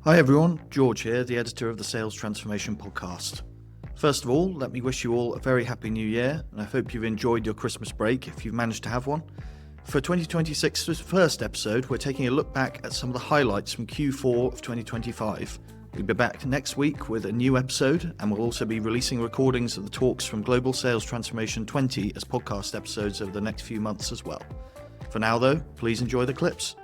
Hi everyone, George here, the editor of the Sales Transformation Podcast. First of all, let me wish you all a very happy new year, and I hope you've enjoyed your Christmas break if you've managed to have one. For 2026's first episode, we're taking a look back at some of the highlights from Q4 of 2025. We'll be back next week with a new episode, and we'll also be releasing recordings of the talks from Global Sales Transformation 20 as podcast episodes over the next few months as well. For now though, please enjoy the clips.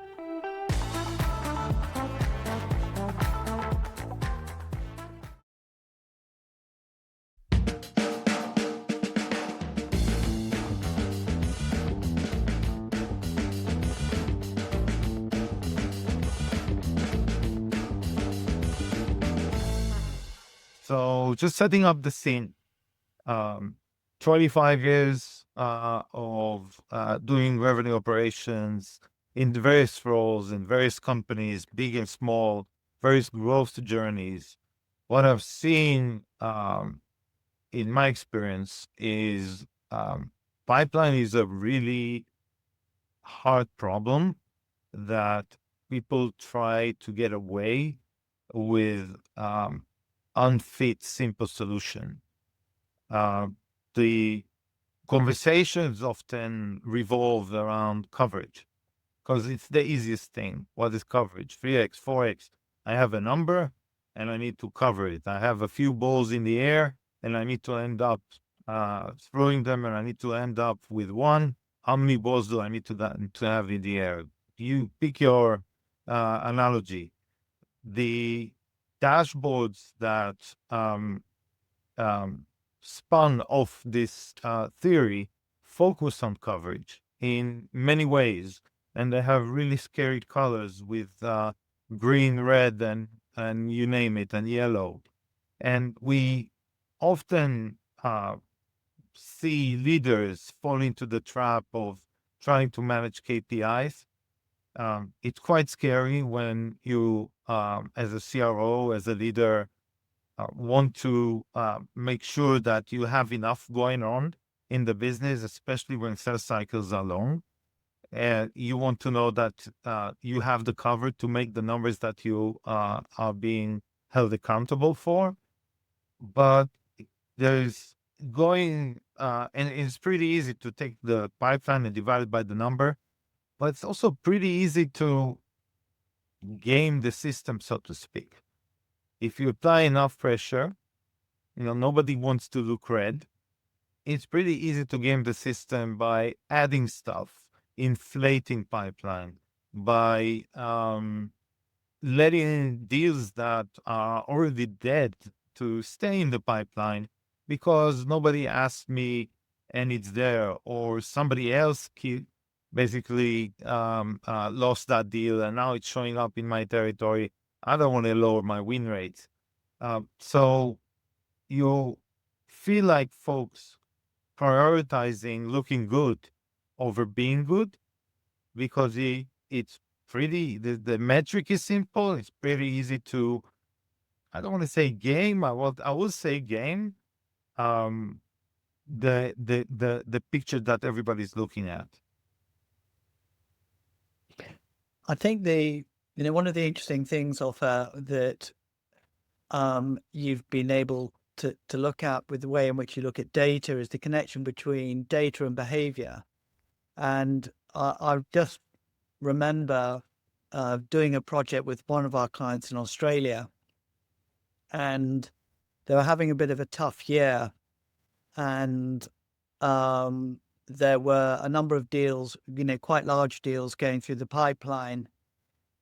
So just setting up the scene, 25 years of doing revenue operations in various roles in various companies, big and small, various growth journeys. What I've seen in my experience is pipeline is a really hard problem that people try to get away with unfit, simple solution. The conversations often revolve around coverage because it's the easiest thing. What is coverage? 3x, 4x. I have a number and I need to cover it. I have a few balls in the air and I need to end up throwing them, and I need to end up with one. How many balls do I need to have in the air? You pick your analogy. The dashboards that spun off this theory focus on coverage in many ways, and they have really scary colors with green, red, and you name it, and yellow. And we often see leaders fall into the trap of trying to manage KPIs. It's quite scary when you, as a CRO, as a leader, want to make sure that you have enough going on in the business, especially when sales cycles are long. And you want to know that you have the cover to make the numbers that you are being held accountable for. But there's and it's pretty easy to take the pipeline and divide it by the number. But it's also pretty easy to game the system, so to speak. If you apply enough pressure, nobody wants to look red. It's pretty easy to game the system by adding stuff, inflating pipeline, by letting deals that are already dead to stay in the pipeline because nobody asked me and it's there, or somebody else basically lost that deal and now it's showing up in my territory. I don't want to lower my win rate. So you feel like folks prioritizing looking good over being good because it's pretty, the metric is simple. It's pretty easy to, I don't want to say game. I will say game. The picture that everybody's looking at. I think one of the interesting things that you've been able to look at with the way in which you look at data is the connection between data and behavior. And I just remember doing a project with one of our clients in Australia, and they were having a bit of a tough year, and there were a number of deals, quite large deals going through the pipeline.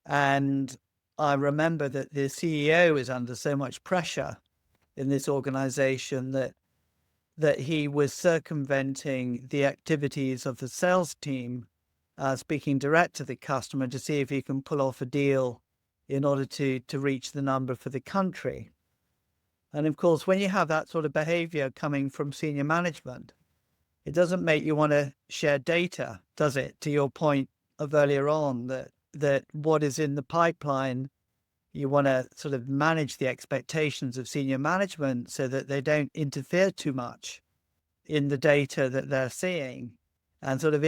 And I remember that the CEO is under so much pressure in this organization that he was circumventing the activities of the sales team, speaking direct to the customer to see if he can pull off a deal in order to reach the number for the country. And of course, when you have that sort of behavior coming from senior management, it doesn't make you want to share data, does it? To your point of earlier on, that what is in the pipeline, you want to sort of manage the expectations of senior management so that they don't interfere too much in the data that they're seeing and sort of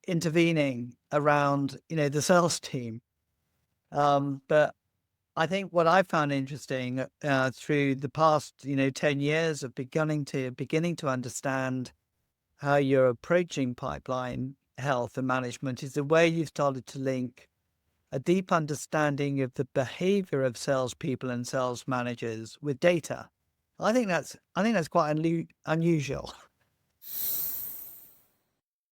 intervening around, the sales team. But I think what I found interesting through the past, 10 years of beginning to understand how you're approaching pipeline health and management is the way you've started to link a deep understanding of the behavior of salespeople and sales managers with data. I think that's quite unusual.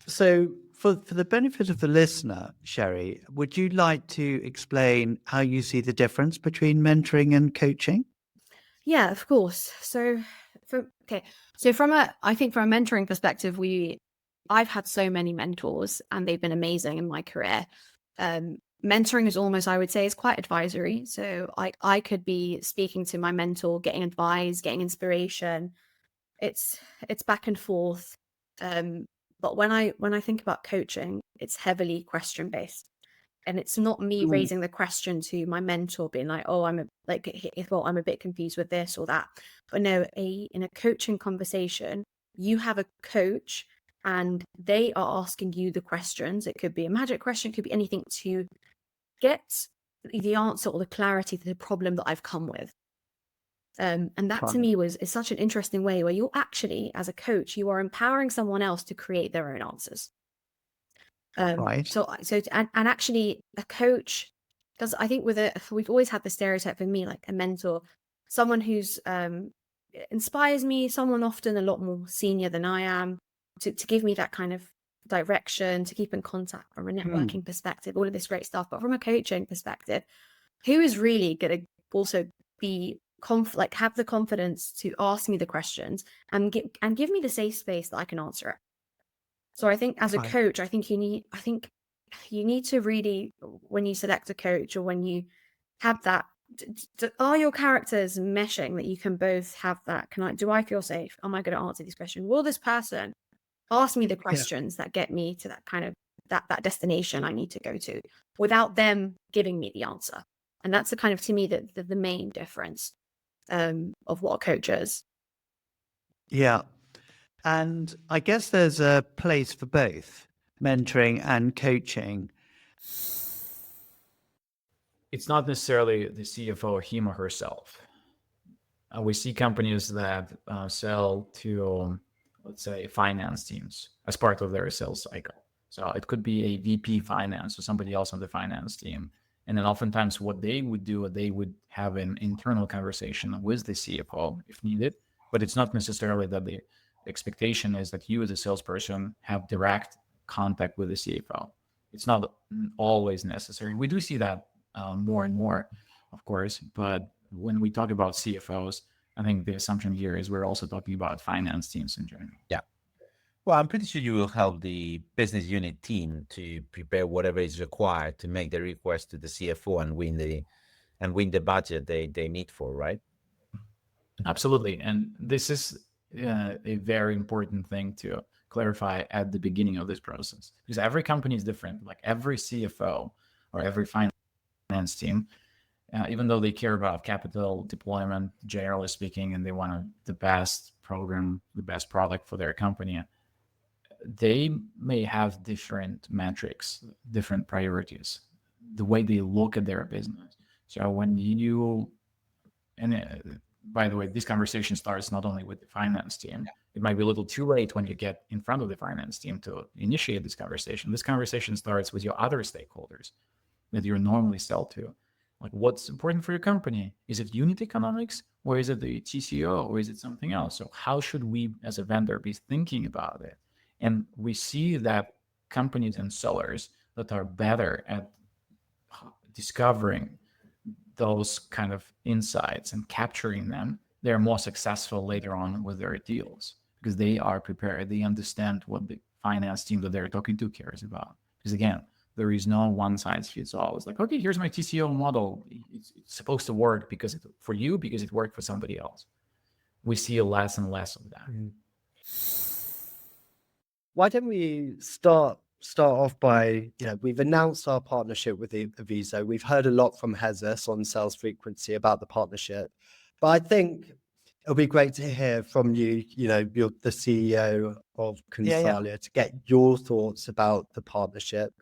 So, for the benefit of the listener, Sherry, would you like to explain how you see the difference between mentoring and coaching? Yeah, of course. So from a mentoring perspective, I've had so many mentors and they've been amazing in my career. Mentoring is almost, I would say, is quite advisory. So I could be speaking to my mentor, getting advice, getting inspiration. It's back and forth. But when I think about coaching, it's heavily question based. And it's not me raising the question to my mentor being like, oh, I'm a bit confused with this or that. But no, in a coaching conversation, you have a coach and they are asking you the questions. It could be a magic question, it could be anything to get the answer or the clarity to the problem that I've come with. And that to me is such an interesting way where you're actually, as a coach, you are empowering someone else to create their own answers. Right. So actually a coach, because I think we've always had the stereotype for me, like a mentor, someone who's inspires me, someone often a lot more senior than I am, to give me that kind of direction, to keep in contact from a networking perspective, all of this great stuff. But from a coaching perspective, who is really going to also be have the confidence to ask me the questions and give me the safe space that I can answer it. So I think as a coach, I think you need to really, when you select a coach or when you have that, are your characters meshing that you can both have that? Do I feel safe? Am I going to answer these questions? Will this person ask me the questions that get me to that kind of that destination I need to go to without them giving me the answer? And that's the kind of, to me, the main difference of what a coach is. Yeah. And I guess there's a place for both mentoring and coaching. It's not necessarily the CFO, him or herself. We see companies that sell to, let's say, finance teams as part of their sales cycle. So it could be a VP finance or somebody else on the finance team. And then oftentimes what they would do, they would have an internal conversation with the CFO if needed, but it's not necessarily that the expectation is that you as a salesperson have direct contact with the CFO. It's not always necessary. We do see that more and more, of course, but when we talk about CFOs, I think the assumption here is we're also talking about finance teams in general. Yeah. Well, I'm pretty sure you will help the business unit team to prepare whatever is required to make the request to the CFO and win the budget they need for, right? Absolutely. And this is a very important thing to clarify at the beginning of this process, because every company is different. Like every CFO or every finance team, even though they care about capital deployment, generally speaking, and they want the best program, the best product for their company, they may have different metrics, different priorities, the way they look at their business. So when you, and by the way, this conversation starts not only with the finance team. It might be a little too late when you get in front of the finance team to initiate this conversation. This conversation starts with your other stakeholders that you normally sell to. Like, what's important for your company? Is it unit economics, or is it the TCO, or is it something else? So how should we as a vendor be thinking about it? And we see that companies and sellers that are better at discovering those kind of insights and capturing them, they're more successful later on with their deals because they are prepared. They understand what the finance team that they're talking to cares about. Because again, there is no one size fits all. It's like, okay, here's my TCO model. It's supposed to work because it worked for somebody else. We see less and less of that. Why don't we start off by, we've announced our partnership with Aviso. We've heard a lot from Jesus on sales frequency about the partnership, but I think it'll be great to hear from you, you're the CEO of Consalia, to get your thoughts about the partnership.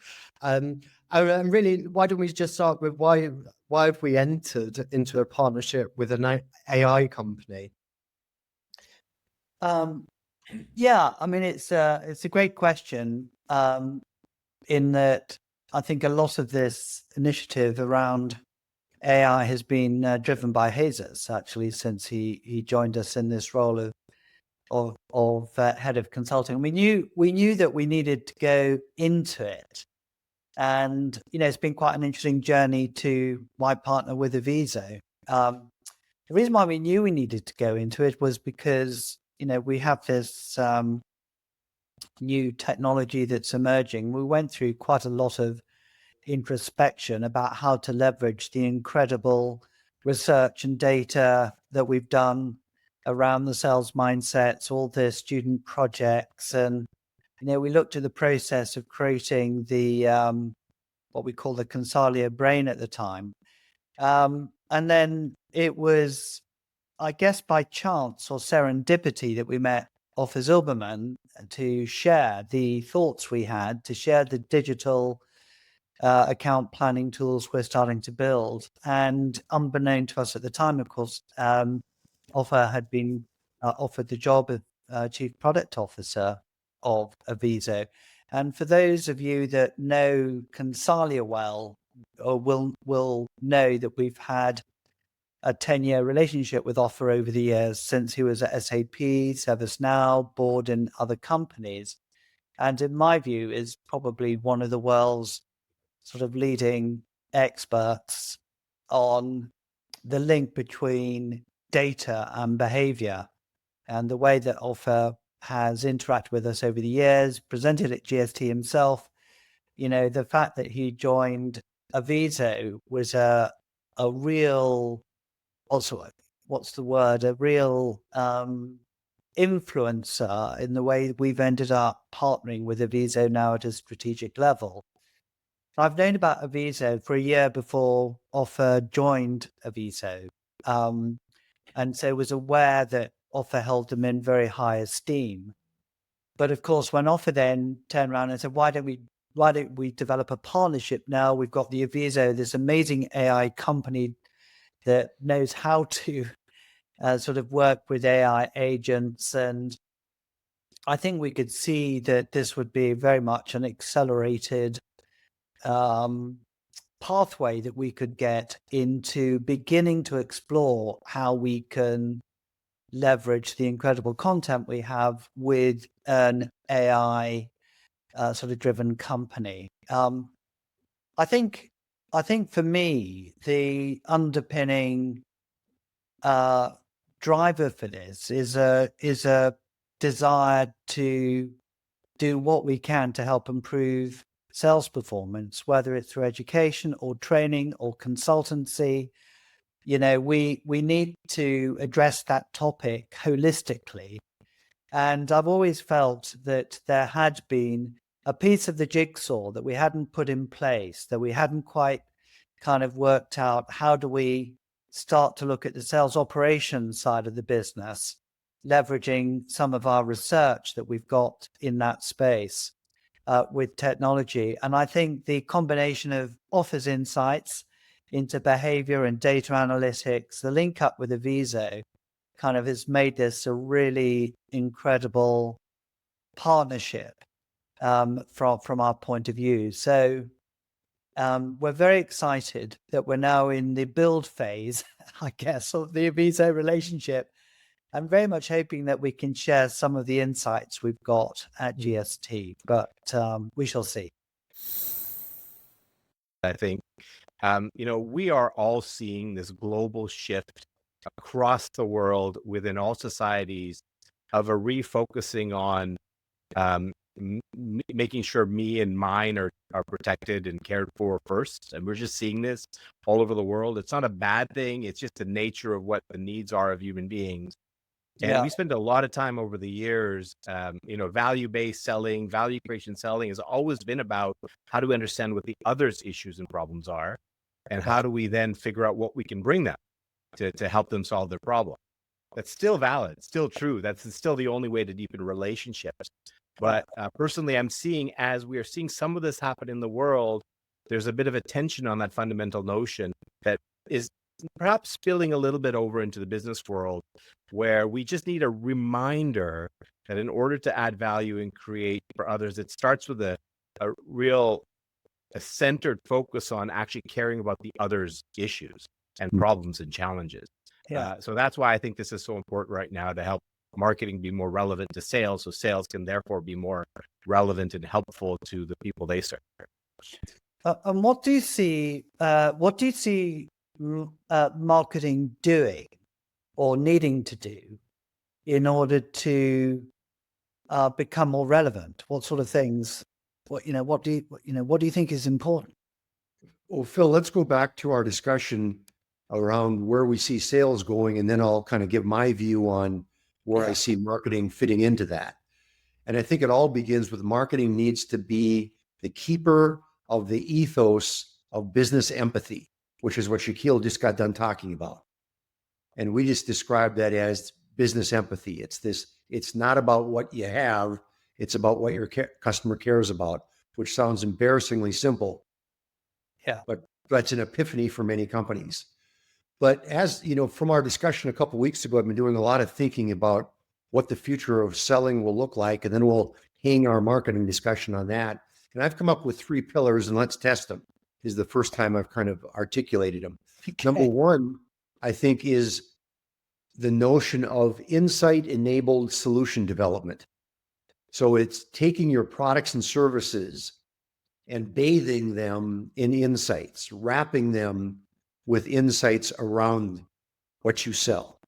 And really, why don't we just start with why why have we entered into a partnership with an AI company? Yeah, I mean, it's a great question. In that, I think a lot of this initiative around AI has been driven by Jesus, actually, since he joined us in this role of head of consulting. We knew that we needed to go into it, and it's been quite an interesting journey to my partner with Aviso. The reason why we knew we needed to go into it was because we have this new technology that's emerging. We went through quite a lot of introspection about how to leverage the incredible research and data that we've done around the sales mindsets, all the student projects, and we looked at the process of creating the what we call the Consalia brain at the time, and then it was, I guess, by chance or serendipity that we met Offer Zilberman to share the thoughts we had, to share the digital account planning tools we're starting to build. And unbeknown to us at the time, of course, Offer had been offered the job of Chief Product Officer of Aviso. And for those of you that know Consalia well, or will know that we've had a 10-year relationship with Offer over the years, since he was at SAP, ServiceNow, Board, and other companies. And in my view, is probably one of the world's sort of leading experts on the link between data and behavior, and the way that Offer has interacted with us over the years, presented at GST himself. The fact that he joined Aviso was a real, also, what's the word? A real influencer in the way we've ended up partnering with Aviso now at a strategic level. I've known about Aviso for a year before Offer joined Aviso, and so was aware that Offer held them in very high esteem. But of course, when Offer then turned around and said, why don't we develop a partnership now? We've got the Aviso, this amazing AI company that knows how to sort of work with AI agents. And I think we could see that this would be very much an accelerated pathway that we could get into beginning to explore how we can leverage the incredible content we have with an AI sort of driven company. I think for me, the underpinning driver for this is a desire to do what we can to help improve sales performance, whether it's through education or training or consultancy. We need to address that topic holistically. And I've always felt that there had been a piece of the jigsaw that we hadn't put in place, that we hadn't quite kind of worked out. How do we start to look at the sales operations side of the business, leveraging some of our research that we've got in that space with technology? And I think the combination of Offer's insights into behavior and data analytics, the link up with Aviso, kind of has made this a really incredible partnership from our point of view. So we're very excited that we're now in the build phase, I guess, of the Aviso relationship. I'm very much hoping that we can share some of the insights we've got at GST, but we shall see. I think, we are all seeing this global shift across the world within all societies of a refocusing on making sure me and mine are protected and cared for first. And we're just seeing this all over the world. It's not a bad thing. It's just the nature of what the needs are of human beings. And we spend a lot of time over the years, value-based selling, value creation selling has always been about how do we understand what the other's issues and problems are, and how do we then figure out what we can bring them to help them solve their problem. That's still valid, still true. That's still the only way to deepen relationships. But personally, I'm seeing, as we are seeing some of this happen in the world, there's a bit of a tension on that fundamental notion that is perhaps spilling a little bit over into the business world, where we just need a reminder that in order to add value and create for others, it starts with a real centered focus on actually caring about the other's issues and problems and challenges. Yeah. So that's why I think this is so important right now, to help marketing be more relevant to sales, so sales can therefore be more relevant and helpful to the people they serve. And what do you see? Marketing doing or needing to do in order to become more relevant? What sort of things? What do you think is important? Well, Phil, let's go back to our discussion around where we see sales going, and then I'll kind of give my view on where I see marketing fitting into that. And I think it all begins with marketing needs to be the keeper of the ethos of business empathy, which is what Shaquille just got done talking about. And we just described that as business empathy. It's not about what you have, it's about what your customer cares about, which sounds embarrassingly simple. Yeah. But that's an epiphany for many companies. But as you know, from our discussion a couple of weeks ago, I've been doing a lot of thinking about what the future of selling will look like, and then we'll hang our marketing discussion on that. And I've come up with 3 pillars, and let's test them. This is the first time I've kind of articulated them. Okay. Number 1, I think, is the notion of insight-enabled solution development. So it's taking your products and services and bathing them in insights, wrapping them with insights around what you sell.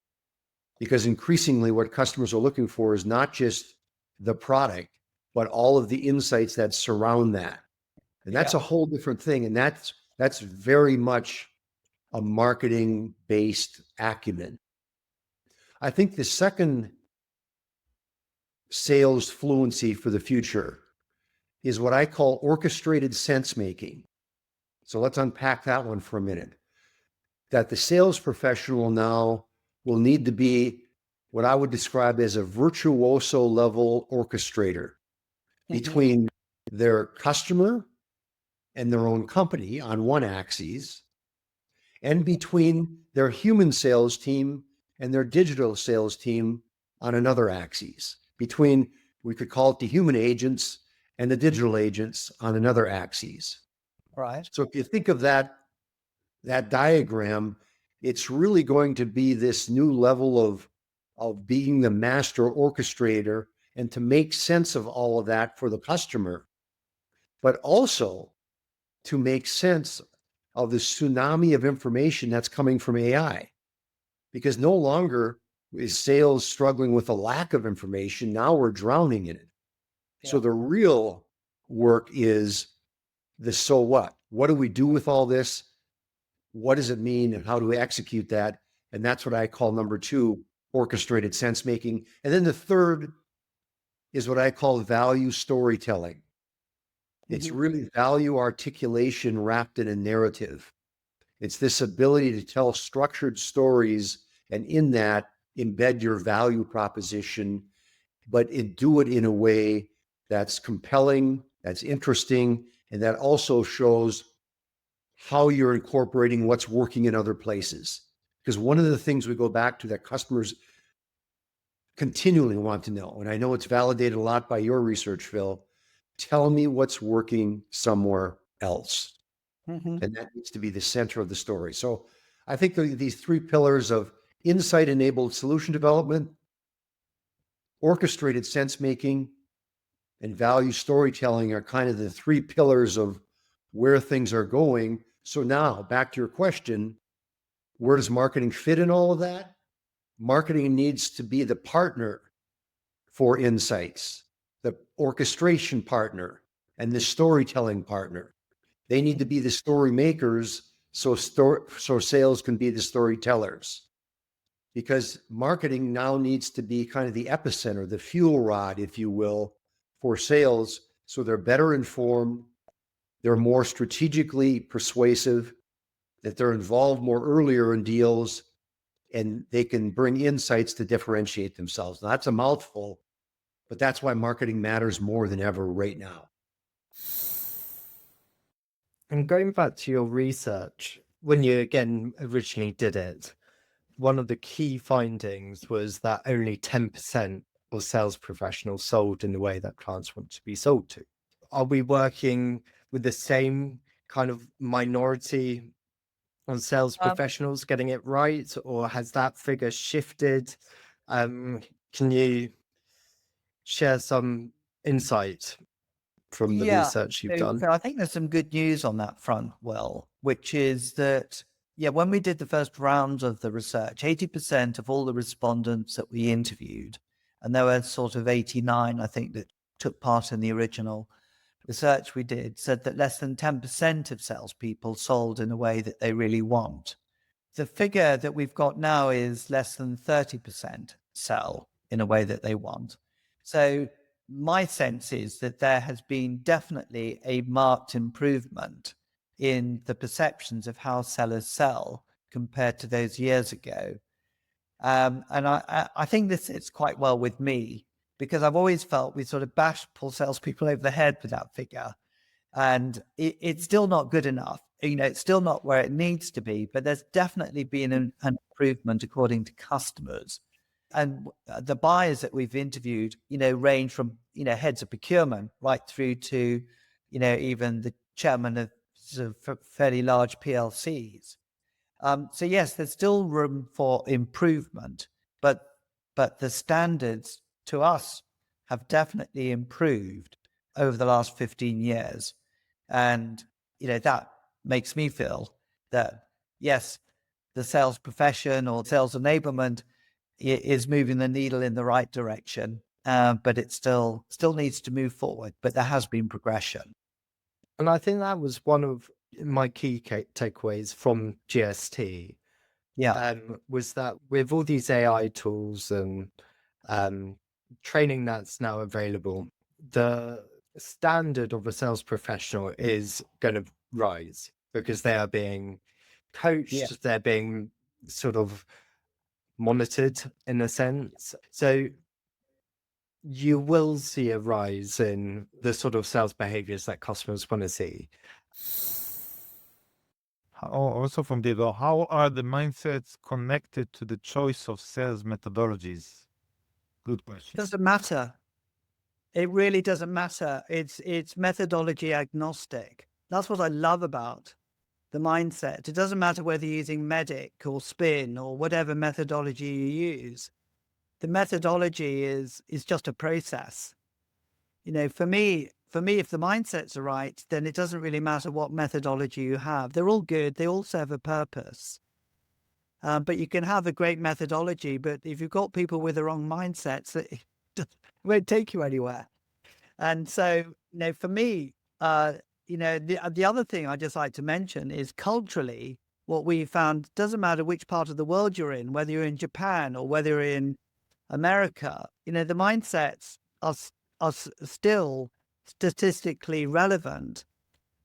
Because increasingly what customers are looking for is not just the product, but all of the insights that surround that. And that's a whole different thing. And that's very much a marketing-based acumen. I think the second sales fluency for the future is what I call orchestrated sense making. So let's unpack that one for a minute. That the sales professional now will need to be what I would describe as a virtuoso level orchestrator between their customer and their own company on one axis, and between their human sales team and their digital sales team on another axis, between, we could call it the human agents and the digital agents on another axis. Right. So if you think of that diagram, it's really going to be this new level of being the master orchestrator and to make sense of all of that for the customer, but also to make sense of the tsunami of information that's coming from AI. Because no longer is sales struggling with a lack of information. Now we're drowning in it. Yeah. So the real work is the so what? What do we do with all this? What does it mean and how do we execute that? And that's what I call number 2, orchestrated sense making. And then the third is what I call value storytelling. It's really value articulation wrapped in a narrative. It's this ability to tell structured stories and in that embed your value proposition, but do it in a way that's compelling, that's interesting, and that also shows how you're incorporating what's working in other places. Because one of the things we go back to that customers continually want to know, and I know it's validated a lot by your research, Phil, tell me what's working somewhere else. And that needs to be the center of the story. So I think these 3 pillars of insight-enabled solution development, orchestrated sense making, and value storytelling are kind of the 3 pillars of where things are going. So now back to your question, where does marketing fit in all of that? Marketing needs to be the partner for insights, the orchestration partner, and the storytelling partner. They need to be the story makers so sales can be the storytellers. Because marketing now needs to be kind of the epicenter, the fuel rod, if you will, for sales, so they're better informed, they're more strategically persuasive, that they're involved more earlier in deals, and they can bring insights to differentiate themselves. Now, that's a mouthful, but that's why marketing matters more than ever right now. And going back to your research, when you again originally did it, one of the key findings was that only 10% of sales professionals sold in the way that clients want to be sold to. Are we working with the same kind of minority on sales professionals getting it right, or has that figure shifted? Can you share some insight from the Yeah. research you've So, done? so I think there's some good news on that front, Will, which is that, yeah, when we did the first round of the research, 80% of all the respondents that we interviewed, and there were sort of 89, I think, that took part in the original research we did, said that less than 10% of salespeople sold in a way that they really want. The figure that we've got now is less than 30% sell in a way that they want. So my sense is that there has been definitely a marked improvement in the perceptions of how sellers sell compared to those years ago. And I think this sits quite well with me, because I've always felt we sort of bash poor salespeople over the head with that figure. And it's still not good enough. It's still not where it needs to be, but there's definitely been an improvement according to customers. And the buyers that we've interviewed, range from, heads of procurement right through to, even the chairman of sort of fairly large PLCs. So yes, there's still room for improvement, but the standards to us have definitely improved over the last 15 years. And, that makes me feel that, yes, the sales profession or sales enablement is moving the needle in the right direction, but it still needs to move forward. But there has been progression. And I think that was one of my key takeaways from GST. Yeah. Was that with all these AI tools and training that's now available, the standard of a sales professional is going to rise because they are being coached, they're being sort of monitored in a sense. So you will see a rise in the sort of sales behaviors that customers want to see. Also from Diego, how are the mindsets connected to the choice of sales methodologies? Good question. Doesn't matter. It really doesn't matter. It's methodology agnostic. That's what I love about the mindset. It doesn't matter whether you're using MEDIC or SPIN or whatever methodology you use. The methodology is just a process. For me, if the mindsets are right, then it doesn't really matter what methodology you have. They're all good. They all serve a purpose. But you can have a great methodology, but if you've got people with the wrong mindsets, it won't take you anywhere. And so, for me, the other thing I just like to mention is culturally, what we found doesn't matter which part of the world you're in, whether you're in Japan or whether you're in America, the mindsets are still statistically relevant.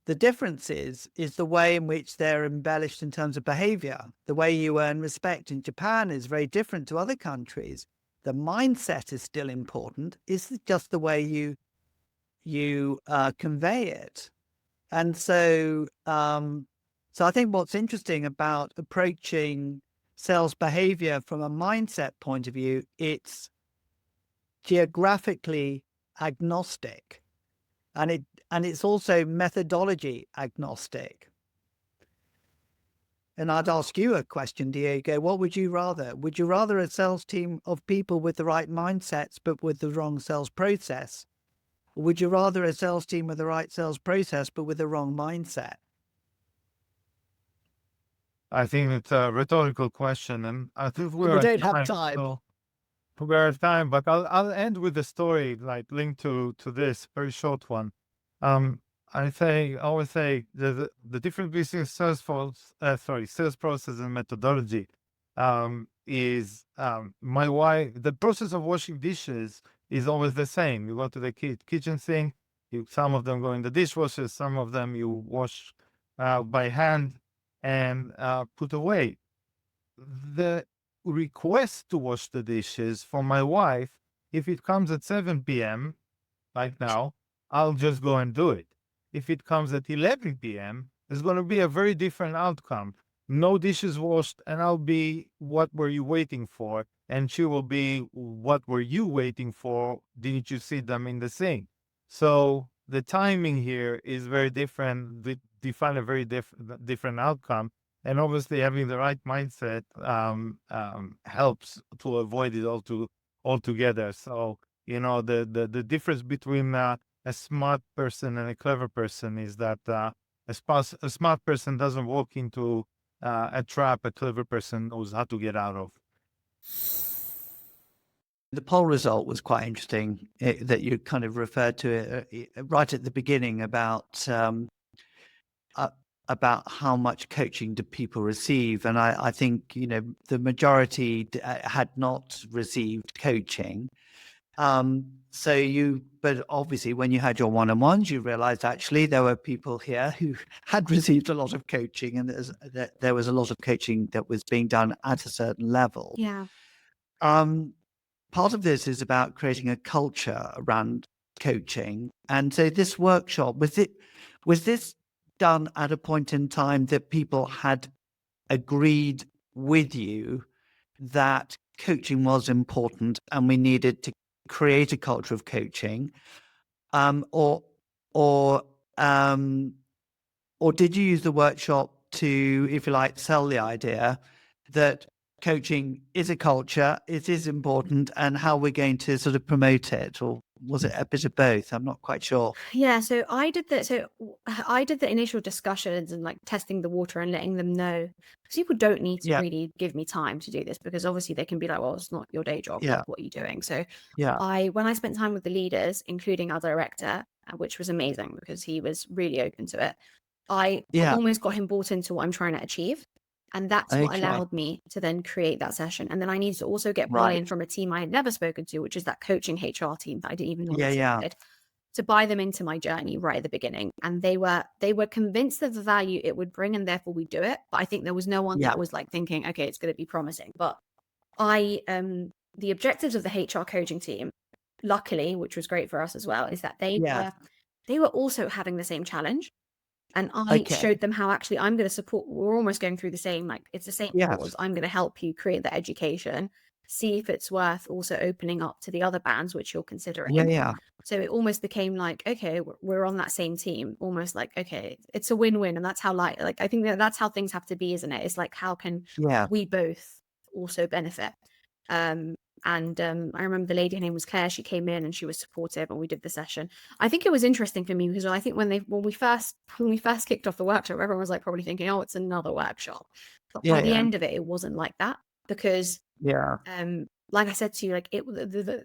The difference is the way in which they're embellished in terms of behavior. The way you earn respect in Japan is very different to other countries. The mindset is still important. It's just the way you convey it. And so, so I think what's interesting about approaching sales behavior from a mindset point of view, it's geographically agnostic, and it's also methodology agnostic. And I'd ask you a question, Diego. What would you rather? Would you rather a sales team of people with the right mindsets but with the wrong sales process? Or would you rather a sales team with the right sales process but with the wrong mindset? I think it's a rhetorical question, and I think We don't have time. So we're out of time, but I'll end with a story like linked to this very short one. I always say the difference between sales process and methodology is my wife. The process of washing dishes is always the same. You go to the kitchen sink. Some of them go in the dishwasher. Some of them you wash by hand and put away. The request to wash the dishes from my wife, if it comes at 7 p.m. like now, I'll just go and do it. If it comes at 11 p.m., it's going to be a very different outcome. no dishes washed, and I'll be, what were you waiting for? And she will be, what were you waiting for? Didn't you see them in the sink? So the timing here is very different, define a very different outcome. And obviously having the right mindset helps to avoid it altogether. So, the difference between a smart person and a clever person is that a smart person doesn't walk into a trap a clever person knows how to get out of. The poll result was quite interesting, that you kind of referred to it right at the beginning about how much coaching do people receive. And I think, the majority had not received coaching. But obviously when you had your one-on-ones, you realized actually there were people here who had received a lot of coaching, and there was a lot of coaching that was being done at a certain level. Yeah. Part of this is about creating a culture around coaching. And so this workshop, was this done at a point in time that people had agreed with you that coaching was important and we needed to create a culture of coaching, or did you use the workshop to, if you like, sell the idea that coaching is a culture, it is important, and how we're going to sort of promote it? Or was it a bit of both? I'm not quite sure. Yeah, so I did the initial discussions and like testing the water and letting them know, because people don't need to really give me time to do this, because obviously they can be like, well, it's not your day job, like, what are you doing? So when I spent time with the leaders, including our director, which was amazing because he was really open to it, I almost got him bought into what I'm trying to achieve. And that's what allowed me to then create that session. And then I needed to also get buy-in from a team I had never spoken to, which is that coaching HR team that I didn't even know existed, to buy them into my journey right at the beginning. And they were convinced of the value it would bring, and therefore we do it. But I think there was no one that was like thinking, okay, it's going to be promising. But the objectives of the HR coaching team, luckily, which was great for us as well, is that they were also having the same challenge. And I showed them how actually I'm going to support. We're almost going through the same, like it's the same cause. I'm going to help you create the education, see if it's worth also opening up to the other bands which you're considering. So it almost became like, okay, we're on that same team, almost like, okay, it's a win-win. And that's how I think that's how things have to be, isn't it? It's like, how can we both also benefit? And I remember the lady, her name was Claire, she came in and she was supportive, and we did the session. I think it was interesting for me because I think when we first kicked off the workshop, everyone was like probably thinking, oh, it's another workshop. But by the end of it wasn't like that, because like I said to you, like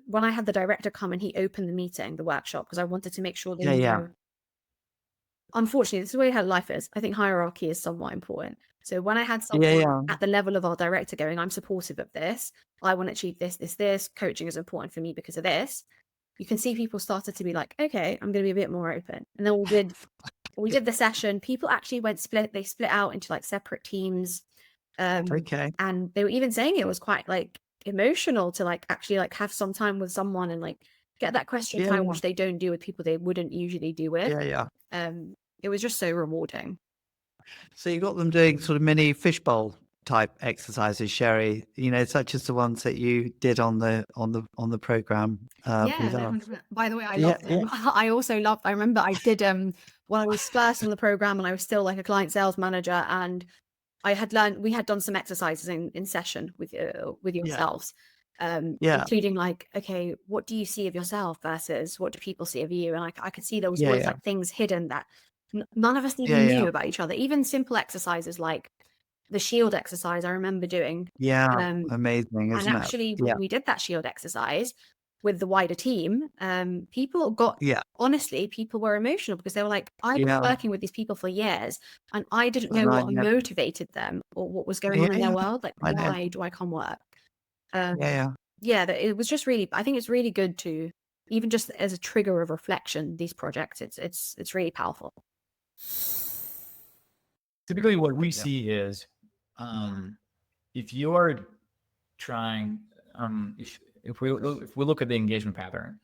when I had the director come and he opened the workshop, because I wanted to make sure they knew. Unfortunately, this is the way how life is. I think hierarchy is somewhat important. So when I had someone at the level of our director going, I'm supportive of this, I want to achieve this, coaching is important for me because of this, you can see people started to be like, okay, I'm going to be a bit more open. And then we did the session. People actually they split out into like separate teams. And they were even saying it was quite like emotional to like actually like have some time with someone and like get that question time, which they don't do with people they wouldn't usually do with. It was just so rewarding. So you got them doing sort of mini fishbowl type exercises, Sherry, such as the ones that you did on the program. By the way, I love them. I also loved, I remember I did when I was first on the program and I was still like a client sales manager, and we had done some exercises in session with yourselves. Including like, okay, what do you see of yourself versus what do people see of you? And I could see there was always like things hidden that none of us even knew about each other. Even simple exercises like the shield exercise I remember doing. Amazing, isn't and actually when we did that shield exercise with the wider team, people got honestly, people were emotional because they were like, I was working with these people for years and I didn't know what motivated them or what was going on in their world. Like, why do I come work? It was just really, I think it's really good to, even just as a trigger of reflection, these projects, it's really powerful. Typically what we see is if you are trying, if we look at the engagement pattern,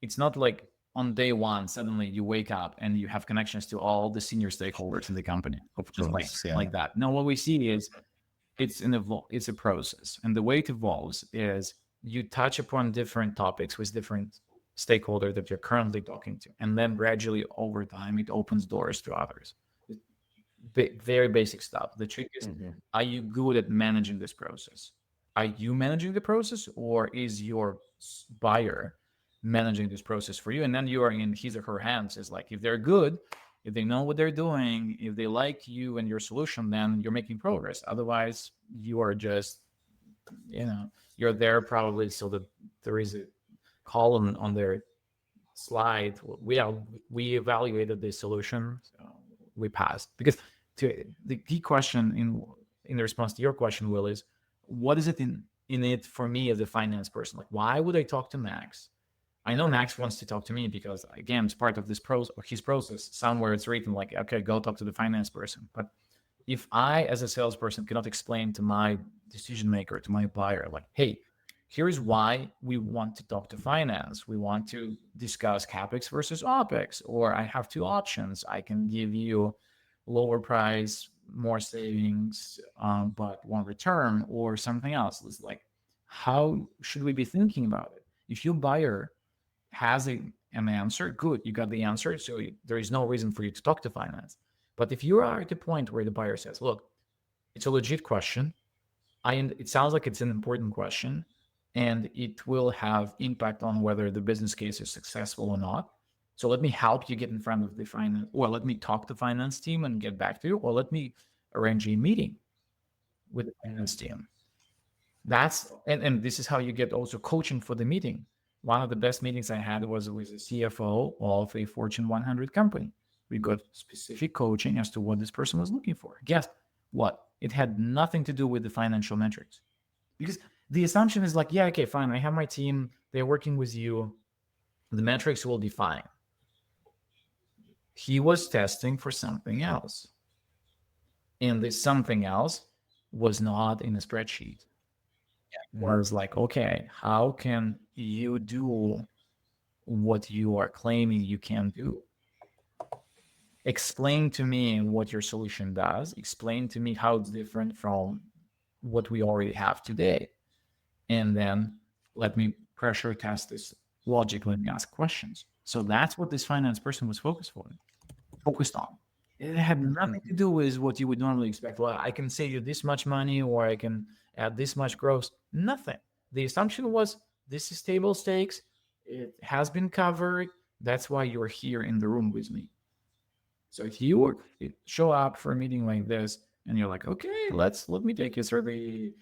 it's not like on day one, suddenly you wake up and you have connections to all the senior stakeholders in the company. Just like that. Now, what we see is it's a process. And the way it evolves is you touch upon different topics with different stakeholders that you're currently talking to. And then gradually over time, it opens doors to others. Very basic stuff. The trick is, are you good at managing this process? Are you managing the process, or is your buyer managing this process for you? And then you are in his or her hands. It's like, if they're good, if they know what they're doing, if they like you and your solution, then you're making progress. Otherwise, you are just, you're there probably so that there is a column on their slide. We evaluated the solution, so we passed. Because the key question in response to your question, Will, is what is it in it for me as a finance person? Like, why would I talk to Max? I know Max wants to talk to me because, again, it's part of this his process. Somewhere it's written like, okay, go talk to the finance person. But if I, as a salesperson, cannot explain to my decision maker, to my buyer, like, hey, here's why we want to talk to finance. We want to discuss CapEx versus OpEx, or I have two options. I can give you lower price, more savings, but one return, or something else. It's like, how should we be thinking about it? If your buyer has an answer, good, you got the answer, so there is no reason for you to talk to finance. But if you are at the point where the buyer says, look, it's a legit question, it sounds like it's an important question, and it will have impact on whether the business case is successful or not. So let me help you get in front of the finance, or let me talk to the finance team and get back to you, or let me arrange a meeting with the finance team. And this is how you get also coaching for the meeting. One of the best meetings I had was with the CFO of a Fortune 100 company. We got specific coaching as to what this person was looking for. Guess what? It had nothing to do with the financial metrics. Because the assumption is like, yeah, okay, fine. I have my team. They're working with you. The metrics will be fine. He was testing for something else. And this something else was not in a spreadsheet. Where I was like, okay, how can you do what you are claiming you can do? Explain to me what your solution does. Explain to me how it's different from what we already have today. And then let me pressure test this logic. Let me ask questions. So that's what this finance person was focused on. It had nothing to do with what you would normally expect. Well, I can save you this much money, or I can add this much growth. Nothing. The assumption was, this is table stakes. It has been covered. That's why you're here in the room with me. So if you show up for a meeting like this and you're like, okay, let me take you through the,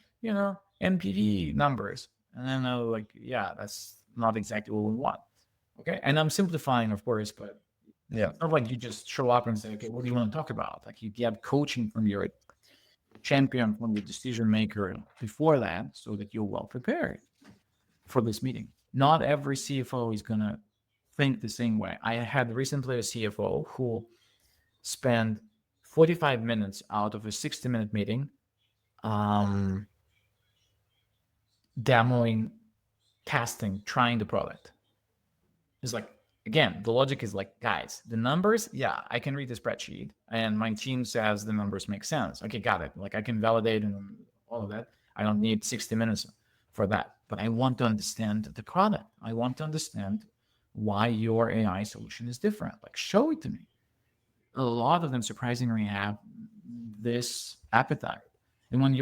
NPV numbers. And then I'm like, yeah, that's not exactly what we want. Okay. And I'm simplifying, of course, but yeah, it's not like you just show up and say, okay, what do you want to talk about? Like, you get coaching from your champion, from your decision maker before that, so that you're well prepared for this meeting. Not every CFO is going to think the same way. I had recently a CFO who spent 45 minutes out of a 60-minute meeting demoing, testing, trying the product. It's like, again, the logic is like, guys, the numbers, yeah, I can read the spreadsheet and my team says the numbers make sense. Okay, got it. Like, I can validate and all of that. I don't need 60 minutes for that. But I want to understand the product. I want to understand why your AI solution is different. Like, show it to me. A lot of them surprisingly have this appetite. And when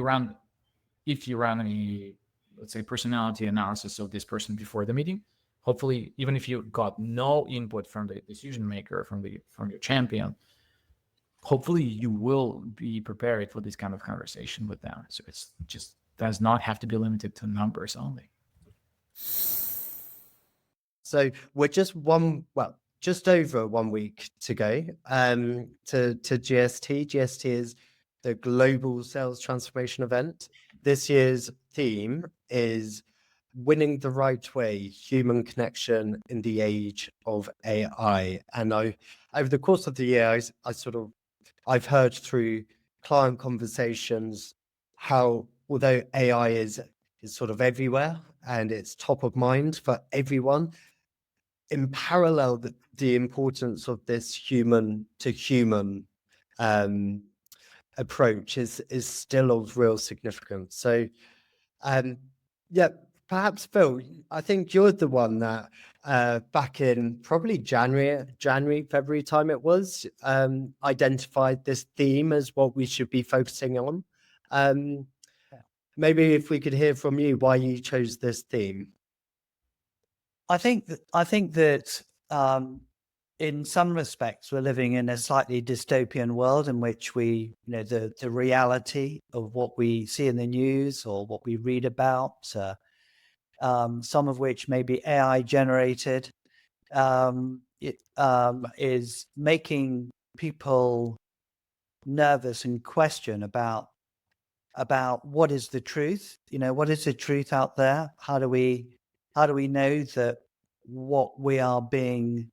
if you run a, let's say, personality analysis of this person before the meeting, hopefully, even if you got no input from the decision maker, from your champion, hopefully you will be prepared for this kind of conversation with them. So it's just does not have to be limited to numbers only. So we're just over 1 week to go to GST. GST is the Global Sales Transformation Event. This year's theme is winning the right way, human connection in the age of AI. And over the course of the year, I've heard through client conversations how, although AI is sort of everywhere and it's top of mind for everyone, in parallel, the importance of this human to human approach is still of real significance. So, yeah, perhaps Phil, I think you're the one that back in probably January, February time it was, identified this theme as what we should be focusing on. Maybe if we could hear from you why you chose this theme. I think that in some respects we're living in a slightly dystopian world in which the reality of what we see in the news or what we read about, some of which may be AI generated, is making people nervous and question about what is the truth. What is the truth out there? How do we know that what we are being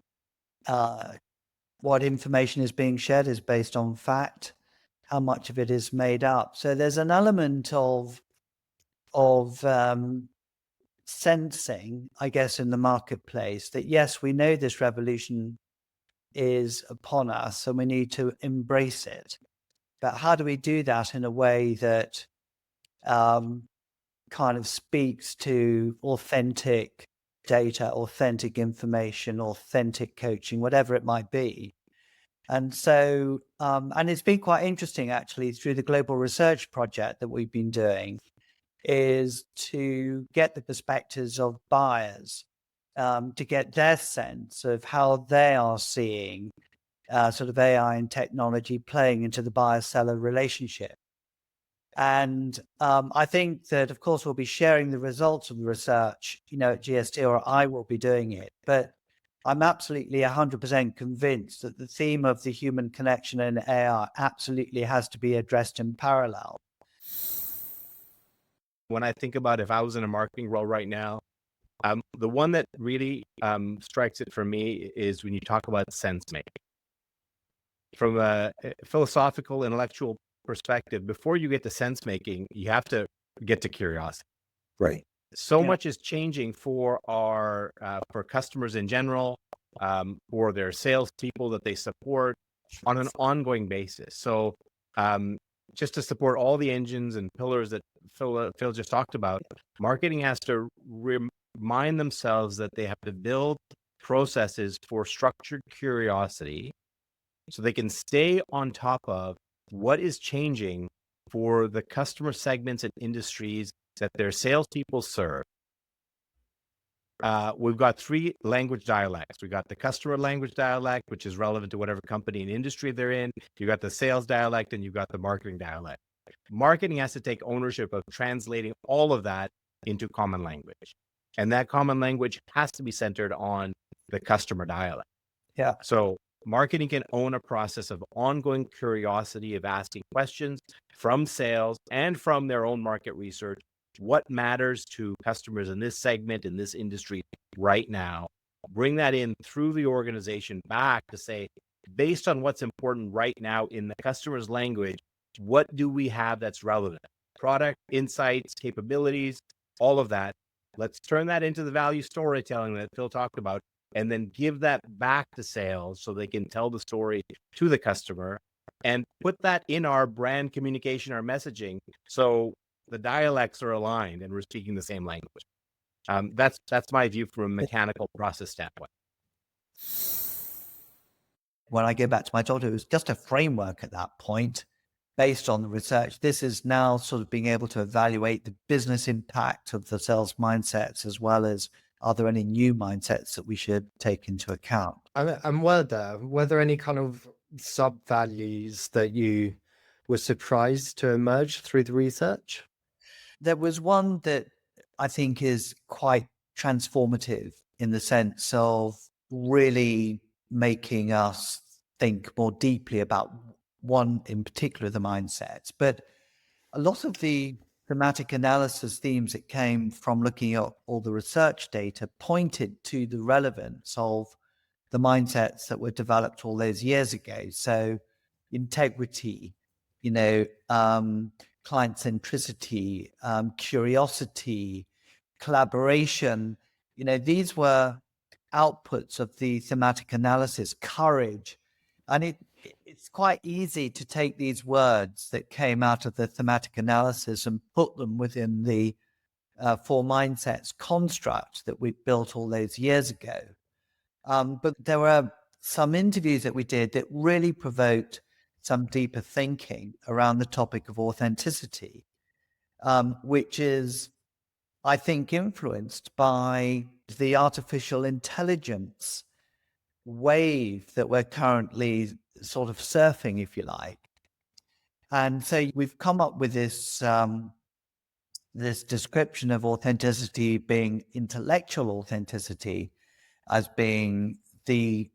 what information is being shared is based on fact? How much of it is made up? So there's an element of sensing, I guess, in the marketplace that yes, we know this revolution is upon us and we need to embrace it. But how do we do that in a way that kind of speaks to authentic data, authentic information, authentic coaching, whatever it might be? And so, and it's been quite interesting actually through the global research project that we've been doing, is to get the perspectives of buyers, to get their sense of how they are seeing sort of AI and technology playing into the buyer-seller relationship. And I think that, of course, we'll be sharing the results of the research, at GST, or I will be doing it. But I'm absolutely 100% convinced that the theme of the human connection and AI absolutely has to be addressed in parallel. When I think about if I was in a marketing role right now, the one that really strikes it for me is when you talk about sense making. From a philosophical, intellectual perspective, before you get to sense making, you have to get to curiosity. Right. So much is changing for our for customers in general, for their salespeople that they support on an ongoing basis. So just to support all the engines and pillars that Phil just talked about, marketing has to remind themselves that they have to build processes for structured curiosity so they can stay on top of what is changing for the customer segments and industries that their salespeople serve. We've got 3 language dialects. We've got the customer language dialect, which is relevant to whatever company and industry they're in. You've got the sales dialect, and you've got the marketing dialect. Marketing has to take ownership of translating all of that into common language. And that common language has to be centered on the customer dialect. Yeah. So marketing can own a process of ongoing curiosity of asking questions from sales and from their own market research. What matters to customers in this segment, in this industry right now? Bring that in through the organization back to say, based on what's important right now in the customer's language, what do we have that's relevant? Product, insights, capabilities, all of that. Let's turn that into the value storytelling that Phil talked about, and then give that back to sales so they can tell the story to the customer and put that in our brand communication, our messaging, so the dialects are aligned and we're speaking the same language. That's my view from a mechanical process standpoint. When I go back to my daughter, it was just a framework at that point based on the research. This is now sort of being able to evaluate the business impact of the sales mindsets, as well as are there any new mindsets that we should take into account? And were there any kind of sub values that you were surprised to emerge through the research? There was one that I think is quite transformative in the sense of really making us think more deeply about one in particular, the mindsets. But a lot of the thematic analysis themes that came from looking at all the research data pointed to the relevance of the mindsets that were developed all those years ago. So integrity, client centricity, curiosity, collaboration, these were outputs of the thematic analysis, courage. And it's quite easy to take these words that came out of the thematic analysis and put them within the four mindsets construct that we built all those years ago. But there were some interviews that we did that really provoked some deeper thinking around the topic of authenticity, which is, I think, influenced by the artificial intelligence wave that we're currently sort of surfing, if you like. And so we've come up with this this description of authenticity being intellectual authenticity as being the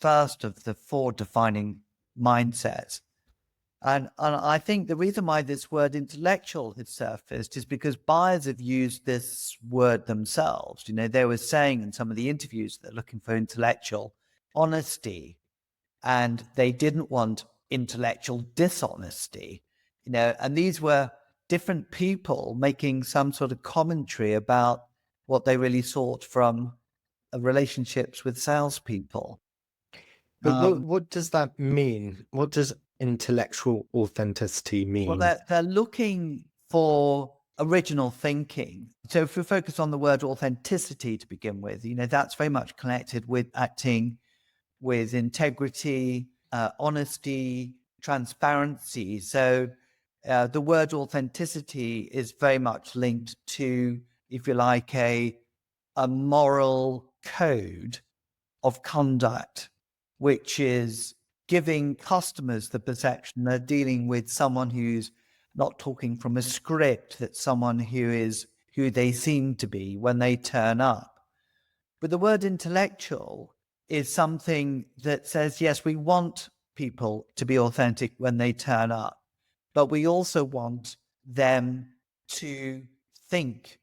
first of the four defining mindsets. And I think the reason why this word intellectual has surfaced is because buyers have used this word themselves. You know, they were saying in some of the interviews they're looking for intellectual honesty, and they didn't want intellectual dishonesty. You know, and these were different people making some sort of commentary about what they really sought from relationships with salespeople. But what does that mean? What does intellectual authenticity mean? Well, they're looking for original thinking. So if we focus on the word authenticity to begin with, you know, that's very much connected with acting with integrity, honesty, transparency. So the word authenticity is very much linked to, if you like, a moral code of conduct, which is giving customers the perception they're dealing with someone who's not talking from a script, that's someone who is who they seem to be when they turn up. But the word intellectual is something that says, yes, we want people to be authentic when they turn up, but we also want them to think,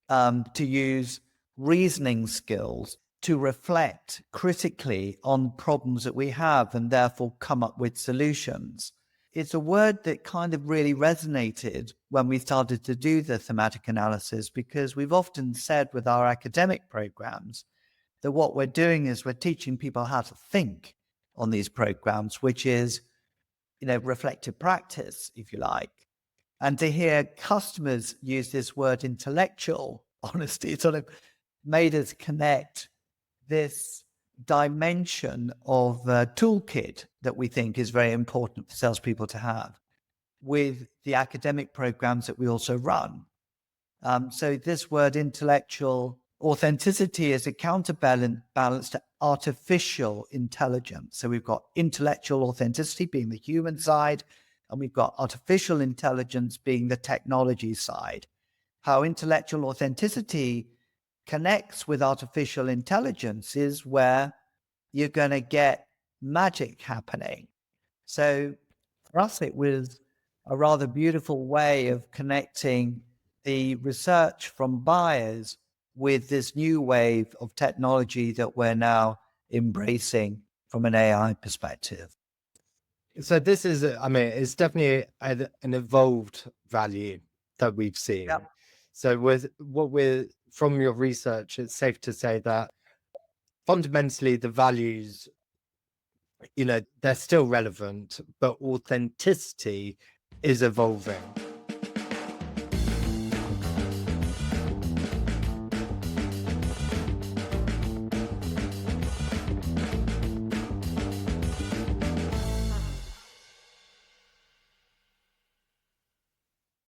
to use reasoning skills, to reflect critically on problems that we have and therefore come up with solutions. It's a word that kind of really resonated when we started to do the thematic analysis, because we've often said with our academic programs that what we're doing is we're teaching people how to think on these programs, which is, you know, reflective practice, if you like. And to hear customers use this word intellectual honesty sort of made us connect this dimension of toolkit that we think is very important for salespeople to have with the academic programs that we also run. So this word intellectual authenticity is a counterbalance to artificial intelligence. So we've got intellectual authenticity being the human side, and we've got artificial intelligence being the technology side. How intellectual authenticity connects with artificial intelligence is where you're going to get magic happening. So for us, it was a rather beautiful way of connecting the research from buyers with this new wave of technology that we're now embracing from an AI perspective. So this is, I mean, it's definitely an evolved value that we've seen. Yep. So from your research, it's safe to say that fundamentally the values, you know, they're still relevant, but authenticity is evolving.